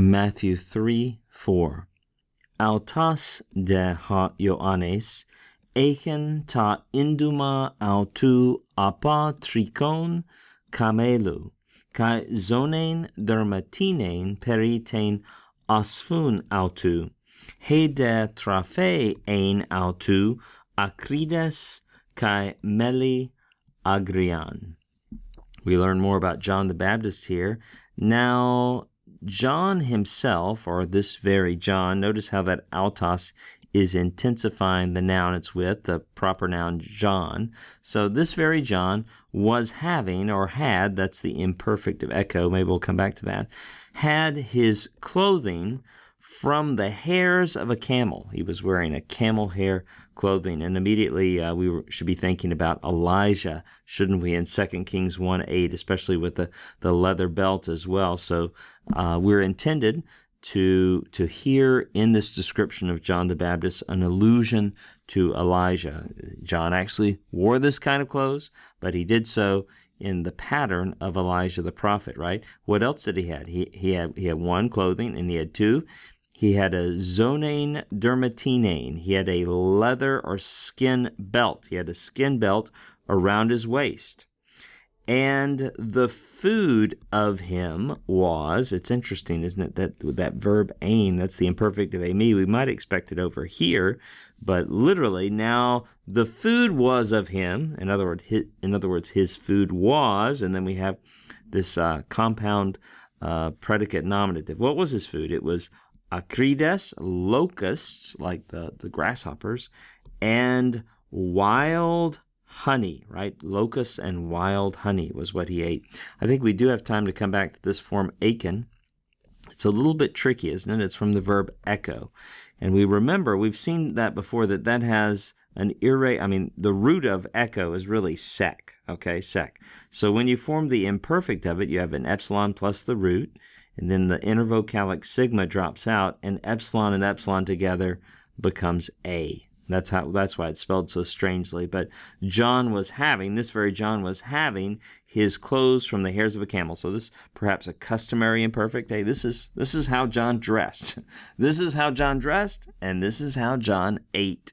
Matthew 3:4. Autas de ha Ioannes, eken ta induma autu apa trikon kamelu, kai zonen dermatinen periten asfun autu, he de trafe ein autu akrides kai meli agrian. We learn more about John the Baptist here. Now, John himself, or this very John, notice how that autos is intensifying the noun it's with, the proper noun John. So this very John was having, or had, that's the imperfect of echo, maybe we'll come back to that, had his clothing from the hairs of a camel. He was wearing a camel hair clothing, and immediately should be thinking about Elijah, shouldn't we, in 2 Kings 1:8, especially with the leather belt as well. So we're intended to hear in this description of John the Baptist an allusion to Elijah. John actually wore this kind of clothes, but he did so in the pattern of Elijah the prophet, right? What else did he have? He had one clothing, and he had two. He had a zonain dermatinain. He had a leather or skin belt. He had a skin belt around his waist. And the food of him was, it's interesting, isn't it, that verb ain, that's the imperfect of ami. We might expect it over here, but literally now the food was of him. In other words, his food was, and then we have this compound predicate nominative. What was his food? It was akrides, locusts, like the grasshoppers, and wild honey, right? Locusts and wild honey was what he ate. I think we do have time to come back to this form, aken. It's a little bit tricky, isn't it? It's from the verb echo. And we remember, we've seen that before, that has an the root of echo is really sek, okay, sek. So when you form the imperfect of it, you have an epsilon plus the root, and then the intervocalic sigma drops out, and epsilon together becomes a. That's why it's spelled so strangely. But this very John was having his clothes from the hairs of a camel. So this perhaps a customary imperfect. Hey, this is how John dressed. This is how John dressed, and this is how John ate.